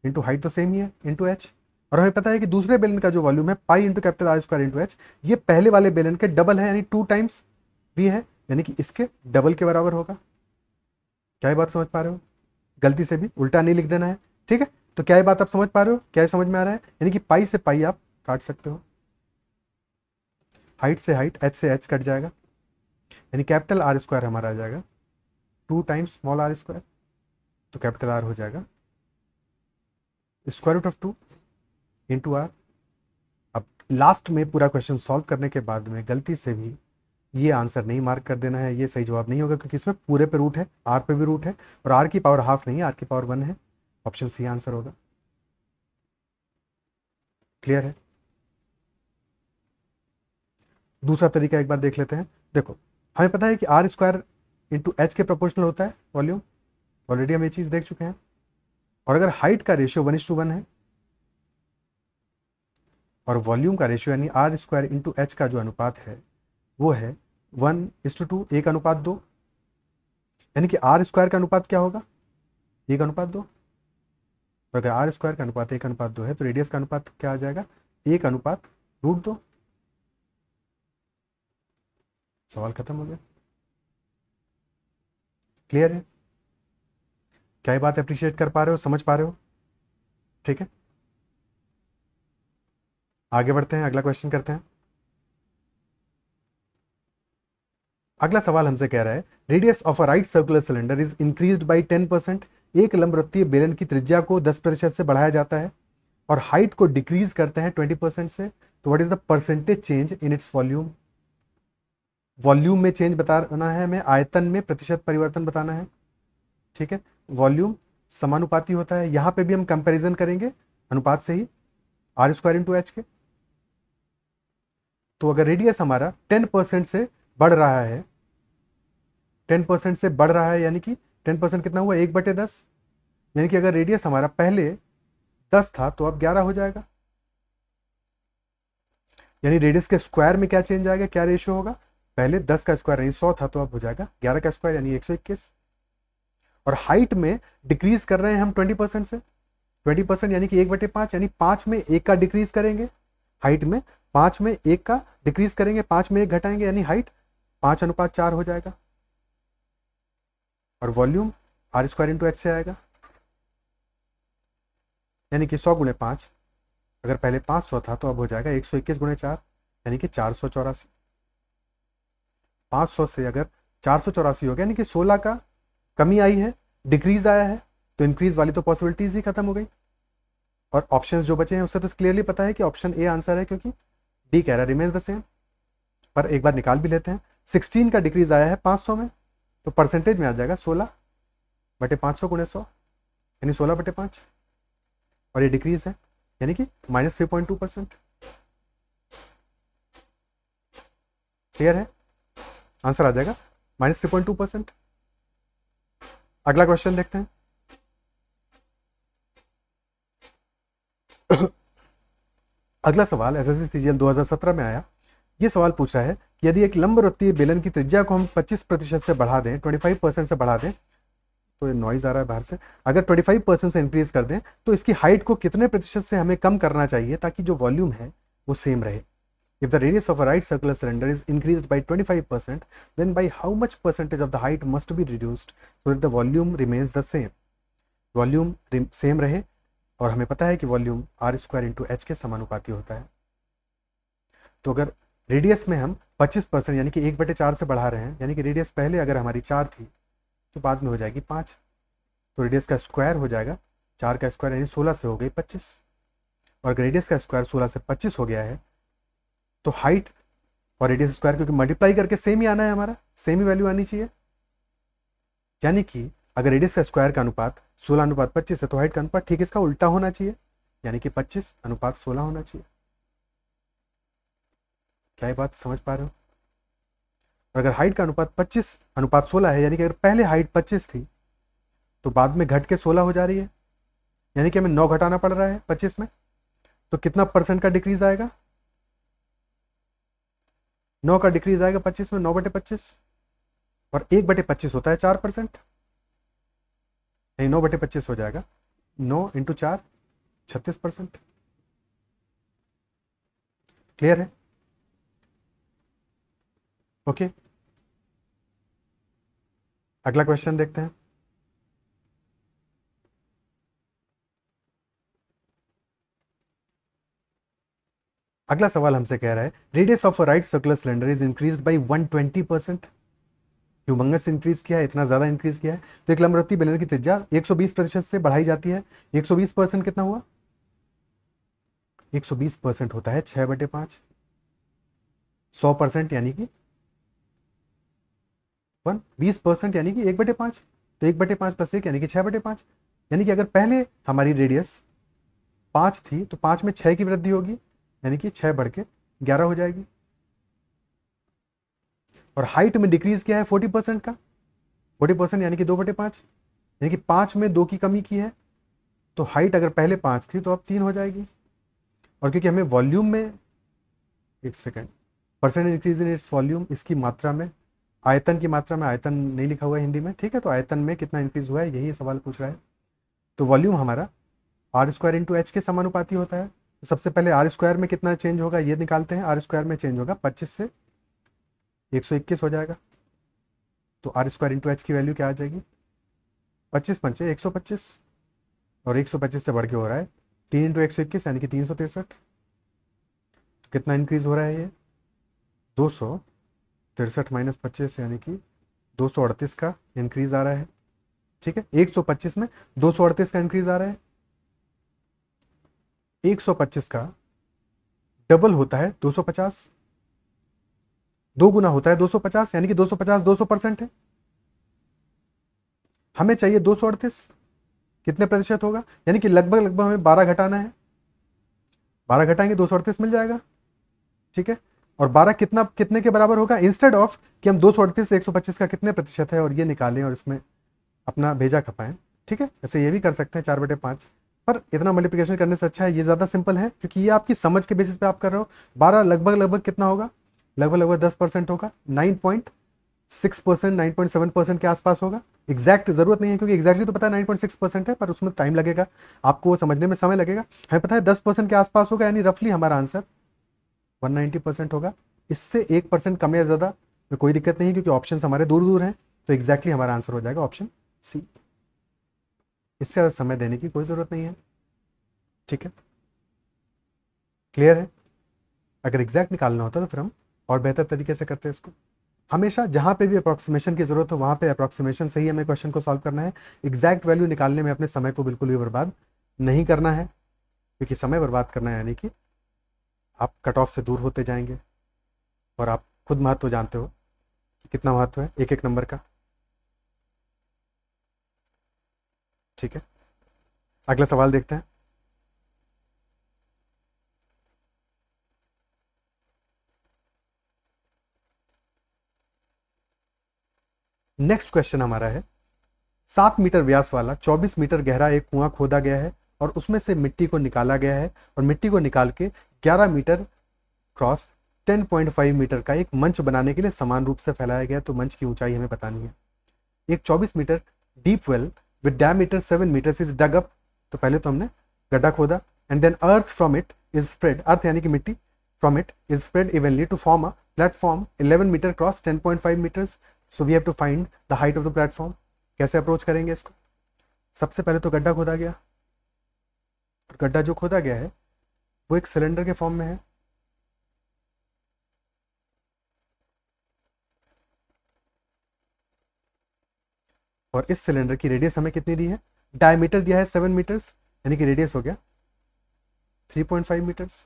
इंटू हाइट तो सेम ही है इंटू एच, और हमें पता है कि दूसरे बेलन का जो वॉल्यूम है pi into capital R square into H, ये पहले वाले बेलन के डबल है यानी 2 टाइम्स v है, यानी कि इसके डबल के बराबर होगा। क्या ये बात समझ पा रहे हो? गलती से भी उल्टा नहीं लिख देना है। ठीक है, तो क्या ये बात आप समझ पा रहे हो? क्या समझ में आ रहा है? यानी कि पाई से पाई आप काट सकते हो। हाइट से हाइट, एच से एच कट जाएगा, यानी कैपिटल आर स्क्वायर हमारा आ जाएगा 2 टाइम्स स्मॉल आर स्क्वायर, तो कैपिटल आर हो जाएगा square root of 2 into r. अब लास्ट में पूरा क्वेश्चन सॉल्व करने के बाद में गलती से भी ये आंसर नहीं मार्क कर देना है, ये सही जवाब नहीं होगा, क्योंकि इसमें पूरे पे रूट है, आर पे भी रूट है, और आर की पावर हाफ नहीं है, आर की पावर 1 है। ऑप्शन सी आंसर होगा। क्लियर है? दूसरा तरीका एक बार देख लेते हैं। देखो, हमें पता है कि आर स्क्वायर इंटू एच के प्रोपोर्शनल होता है वॉल्यूम, ऑलरेडी हम ये चीज देख चुके हैं। और अगर हाइट का रेशियो 1:1 है और वॉल्यूम का रेशियो यानी आर स्क्वायर इंटू एच का जो अनुपात है वो है 1:2, 1:2, यानी कि आर स्क्वायर का अनुपात क्या होगा, 1:2। तो अगर आर स्क्वायर का अनुपात 1:2 है तो रेडियस का अनुपात क्या आ जाएगा, 1:√2। सवाल खत्म हो गया। क्लियर है? क्या ये बात अप्रिशिएट कर पा रहे हो, समझ पा रहे हो? ठीक है, आगे बढ़ते हैं, अगला क्वेश्चन करते हैं। अगला सवाल हमसे कह रहा है radius of a right circular cylinder is increased by 10%। एक लंबवृत्तीय बेलन की त्रिज्या को 10% से बढ़ाया जाता है और हाइट को डिक्रीज करते हैं 20% से, तो what is the percentage change in its volume. Volume में चेंज बताना है हमें, आयतन में प्रतिशत परिवर्तन बताना है। ठीक है, वॉल्यूम समानुपाती होता है, यहां पे भी हम कंपैरिजन करेंगे अनुपात से ही, आर स्क्वायर इंटू एच के। तो अगर रेडियस हमारा 10% से बढ़ रहा है, 10% से बढ़ रहा है, यानी कि 10% कितना हुआ, 1/10, यानी कि अगर रेडियस हमारा पहले 10 था तो अब 11 हो जाएगा। यानी रेडियस के स्क्वायर में क्या चेंज आएगा, क्या रेशियो होगा, पहले 10 का स्क्वायर यानी 100 था तो अब हो जाएगा 11 का स्क्वायर यानी 121। और हाइट में डिक्रीज कर रहे हैं हम 20% से, 20% यानी कि 1/5, यानी 5 में 1 का डिक्रीज करेंगे, हाइट में 5 में 1 का डिक्रीज करेंगे, 5 में 1 घटाएंगे, यानी हाइट 5:4 हो जाएगा। और volume r square into h से आएगा, यानी कि 100 × 5, अगर पहले 500 था तो अब हो जाएगा 121 × 4, यानी कि 484। 500 से अगर 484 हो गया, यानी कि 16 का कमी आई है, डिक्रीज आया है, तो इंक्रीज वाली तो पॉसिबिलिटीज ही खत्म हो गई। और ऑप्शंस जो बचे हैं उससे तो क्लियरली पता है कि ऑप्शन ए आंसर है, क्योंकि डी कह रहा है रिमेन्स द सेम। पर एक बार निकाल भी लेते हैं, 16 का डिक्रीज आया है 500 में, तो परसेंटेज में आ जाएगा 16/500 × 100, यानी 16/5, और ये डिक्रीज है यानी कि -3.2%। क्लियर है? आंसर आ जाएगा -3.2%। अगला क्वेश्चन देखते हैं। अगला सवाल एसएससी सीजीएल 2017 में आया। ये सवाल पूछ रहा है कि यदि एक लंबवृत्तीय बेलन की त्रिज्या को हम 25% से बढ़ा दें, 25% से बढ़ा दें, तो ये नॉइज आ रहा है बाहर से, अगर 25% से इंक्रीज कर दें तो इसकी हाइट को कितने प्रतिशत से हमें कम करना चाहिए ताकि जो वॉल्यूम है वो सेम रहे। If the radius of a right circular cylinder is increased by 25%, then by how much percentage of the height must be reduced so that the volume remains the same? Volume same रहे, और हमें पता है कि volume r square into h के समानुपाती होता है। तो अगर रेडियस में हम 25% यानी कि 1/4 से बढ़ा रहे हैं, यानी कि रेडियस पहले अगर हमारी 4 थी तो बाद में हो जाएगी 5, तो रेडियस का स्क्वायर हो जाएगा 4 का स्क्वायर यानी 16 से हो गई 25, और अगर रेडियस का स्क्वायर 16 से 25 हो गया है तो हाइट और रेडियस स्क्वायर क्योंकि मल्टीप्लाई करके सेम ही आना है, हमारा सेम ही वैल्यू आनी चाहिए। यानी कि अगर रेडियस का स्क्वायर का अनुपात 16:25 है तो हाइट का अनुपात ठीक इसका उल्टा होना चाहिए, यानी कि 25:16 होना चाहिए। क्या ये बात समझ पा रहे हो? और अगर हाइट का अनुपात 25:16 है, यानी कि अगर पहले हाइट 25 थी तो बाद में घट के 16 हो जा रही है, यानी कि हमें 9 घटाना पड़ रहा है 25 में, तो कितना परसेंट का डिक्रीज आएगा, 9 का डिक्रीज आएगा 25 में, 9/25, और 1/25 होता है 4%, यानी 9/25 हो जाएगा 9 × 4 36%। क्लियर है? ओके, अगला क्वेश्चन देखते हैं। अगला सवाल हमसे कह रहा है radius of a right circular cylinder is increased by 120%। Humongous increase किया है, इतना ज्यादा इंक्रीज किया है। तो एक लंबवृत्तीय बेलन की त्रिज्या 120% से बढ़ाई जाती है। 120% कितना हुआ? 120% होता है 6/5। 100% यानी कि 20% यानी कि 1/5। तो 1/5 प्लस 1 यानी कि 6/5। यानी कि अगर पहले हमारी रेडियस 5 थी तो 5 में 6 की वृद्धि होगी, यानी कि 6 बढ़ के 11 हो जाएगी। और हाइट में डिक्रीज किया है 40% का। 40% यानी कि 2/5, यानी कि 5 में 2 की कमी की है। तो हाइट अगर पहले 5 थी तो अब 3 हो जाएगी। और क्योंकि हमें वॉल्यूम में, एक second, percent increase in its volume, इसकी मात्रा में, आयतन की मात्रा में, आयतन नहीं लिखा हुआ है हिंदी में, ठीक है, तो आयतन में कितना इंक्रीज हुआ है यही सवाल पूछ रहा है। तो वॉल्यूम हमारा R² इंटू एच के समानुपाती होता है। तो सबसे पहले R² में कितना चेंज होगा ये निकालते हैं। R² में चेंज होगा 25 से 121 हो जाएगा। तो R² इंटू एच की वैल्यू क्या आ जाएगी? 25 पंचे 125, और 125 से बढ़ के हो रहा है 3 इंटू 121 यानी कि 363। तो कितना इंक्रीज हो रहा है ये? 263 माइनस 25 यानी कि 238 का इंक्रीज आ रहा है। ठीक है, 125 में 238 का इंक्रीज आ रहा है। 125 का डबल होता है 250, 2 गुना होता है 250, यानी कि 250 200% है। हमें चाहिए 238, कितने प्रतिशत होगा? यानी कि लगभग लगभग हमें 12 घटाना है। 12 घटाएंगे 238 मिल जाएगा। ठीक है, और 12 कितना कितने के बराबर होगा? इंस्टेड ऑफ कि हम 238 से 125 का कितने प्रतिशत है और ये निकालें और इसमें अपना भेजा खपाएं। ठीक है, ऐसे ये भी कर सकते हैं 4/5, पर इतना मल्टीप्लिकेशन करने से अच्छा है ये ज़्यादा सिंपल है, क्योंकि ये आपकी समझ के बेसिस पे आप कर रहे हो। 12 लगभग लगभग कितना होगा? लगभग लगभग 10% होगा। 9.6%, 9.7% के आसपास होगा। एग्जैक्ट जरूरत नहीं है, क्योंकि एग्जैक्टली तो पता है 9.6% है, पर उसमें टाइम लगेगा, आपको वो समझने में समय लगेगा। हमें पता है 10% के आसपास होगा, यानी रफली हमारा आंसर 190% होगा। इससे 1% कम या ज़्यादा में कोई दिक्कत नहीं, क्योंकि ऑप्शन हमारे दूर दूर हैं। तो एग्जैक्टली हमारा आंसर हो जाएगा ऑप्शन सी। इससे ज़्यादा समय देने की कोई ज़रूरत नहीं है। ठीक है, क्लियर है? अगर एग्जैक्ट निकालना होता तो फिर हम और बेहतर तरीके से करते हैं इसको। हमेशा जहाँ पे भी अप्रॉक्सीमेशन की जरूरत हो वहाँ पे अप्रॉक्सीमेशन से ही हमें क्वेश्चन को सॉल्व करना है। एग्जैक्ट वैल्यू निकालने में अपने समय को बिल्कुल भी बर्बाद नहीं करना है, क्योंकि समय बर्बाद करना है यानी कि आप कट ऑफ से दूर होते जाएंगे। और आप खुद महत्व जानते हो कि कितना महत्व है एक एक नंबर का। ठीक है, अगला सवाल देखते हैं। नेक्स्ट क्वेश्चन हमारा है 7 मीटर व्यास वाला 24 मीटर गहरा एक कुआं खोदा गया है और उसमें से मिट्टी को निकाला गया है, और मिट्टी को निकाल के 11 मीटर क्रॉस 10.5 मीटर का एक मंच बनाने के लिए समान रूप से फैलाया गया। तो मंच की ऊंचाई हमें बतानी है। एक 24 metre deep well with diameter 7 metre is dug up. तो पहले तो हमने गड्ढा खोदा, and then earth from it is spread, earth यानी कि मिट्टी, from it is spread evenly to form a platform 11 metre cross 10.5 metres. So we have to find the height of the platform. कैसे अप्रोच करेंगे इसको? सबसे पहले तो गड्ढा खोदा गया, और गड्ढा जो खोदा गया है वो एक सिलेंडर के फॉर्म में है। और इस सिलेंडर की रेडियस हमें कितनी दी है? डायमीटर दिया है 7 मीटर्स, यानी कि रेडियस हो गया 3.5 मीटर्स,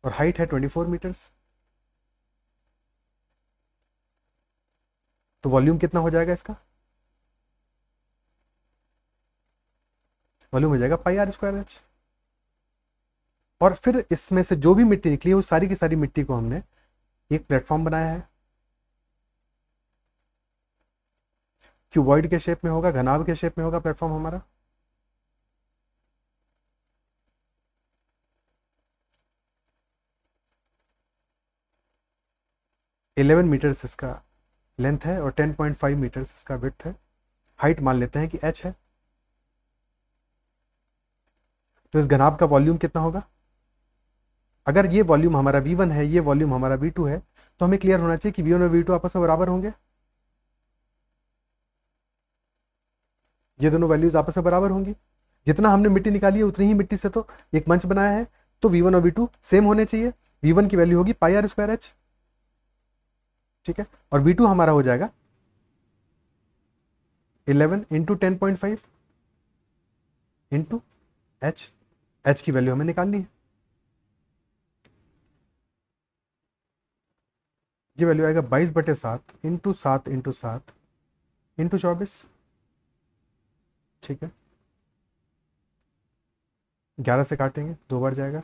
और हाइट है 24 मीटर्स। तो वॉल्यूम कितना हो जाएगा इसका? वॉल्यूम हो जाएगा πr²h। और फिर इसमें से जो भी मिट्टी निकली है वो सारी की सारी मिट्टी को हमने एक प्लेटफॉर्म बनाया है। क्यूबॉइड के शेप में होगा, घनाभ के शेप में होगा प्लेटफॉर्म हमारा। इलेवन मीटर्स इसका लेंथ है और 10.5 मीटर्स इसका विड्थ है। हाइट मान लेते हैं कि h है। तो इस घनाभ का वॉल्यूम कितना होगा? अगर ये वॉल्यूम हमारा v1 है, ये वॉल्यूम हमारा v2 है, तो हमें क्लियर होना चाहिए कि v1 और v2 आपस में बराबर होंगे। ये दोनों वैल्यूज आपस में बराबर होंगी। जितना हमने मिट्टी निकाली है उतनी ही मिट्टी से तो एक मंच बनाया है। तो V1 और V2 सेम होने चाहिए। V1 की वैल्यू होगी पाई आर स्क्वायर एच, ठीक है, और V2 हमारा हो जाएगा 11 इंटू 10.5 इंटू एच। एच की वैल्यू हमें निकालनी है, ये वैल्यू आएगा 22/7 इंटू 7 इंटू 7 इंटू 24, ठीक है। 11 से काटेंगे 2 बार जाएगा,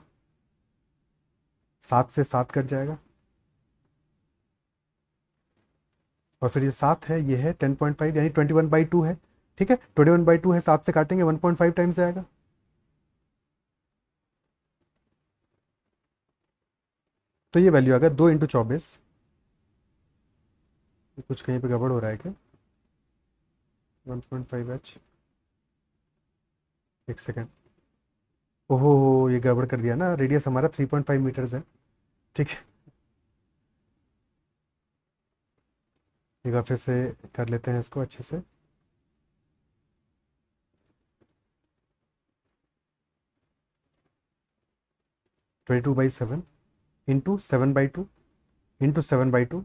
7 से 7 कट जाएगा, और फिर ये 7 है, ये है 10.5 यानी 21/2 है, ठीक है। 21/2 है, 7 से काटेंगे 1.5 टाइम्स जाएगा, तो ये वैल्यू आ गया 2 इंटू 24। कुछ कहीं पे गड़बड़ हो रहा है क्या? 1.5H, एक सेकेंड, ओहो ये गड़बड़ कर दिया ना, रेडियस हमारा 3.5 मीटर्स है, ठीक है। एक बार फिर से कर लेते हैं इसको अच्छे से। ट्वेंटी 2/7 इंटू 7/2 इंटू 7/2,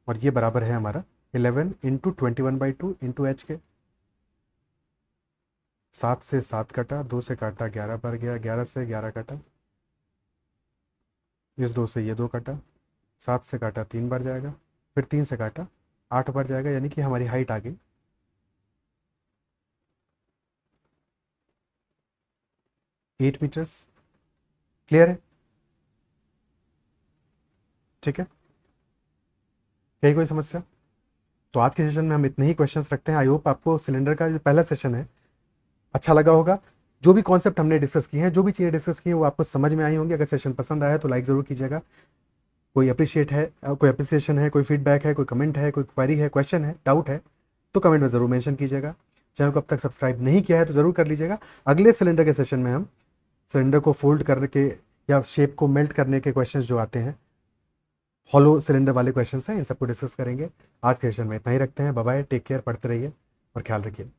और ये बराबर है हमारा 11 इंटू 21/2 इंटू एच के। 7 से 7 कटा, 2 से काटा 11 पर गया, 11 से 11 कटा, इस 2 से ये 2 कटा, 7 से काटा 3 बार जाएगा, फिर 3 से काटा 8 बार जाएगा, यानी कि हमारी हाइट आ गई 8 मीटर्स। क्लियर है? ठीक है, कहीं कोई समस्या? तो आज के सेशन में हम इतने ही क्वेश्चंस रखते हैं। आई होप आपको सिलेंडर का जो पहला सेशन है अच्छा लगा होगा। जो भी कॉन्सेप्ट हमने डिस्कस किए हैं, जो भी चीज़ें डिस्कस की हैं, वो आपको समझ में आई होंगी। अगर सेशन पसंद आया तो लाइक ज़रूर कीजिएगा। कोई अप्रिशिएट है, कोई अप्रिसिएशन है, कोई फीडबैक है, कोई कमेंट है, कोई क्वेरी है, क्वेश्चन है, डाउट है, तो कमेंट में ज़रूर मेंशन कीजिएगा। चैनल को अब तक सब्सक्राइब नहीं किया है तो ज़रूर कर लीजिएगा। अगले सिलेंडर के सेशन में हम सिलेंडर को फोल्ड करके या शेप को मेल्ट करने के क्वेश्चंस जो आते हैं, हॉलो सिलेंडर वाले क्वेश्चंस हैं, इन सबको डिस्कस करेंगे। आज के सेशन में इतना ही रखते हैं। बाय बाय, टेक केयर, पढ़ते रहिए और ख्याल रखिए।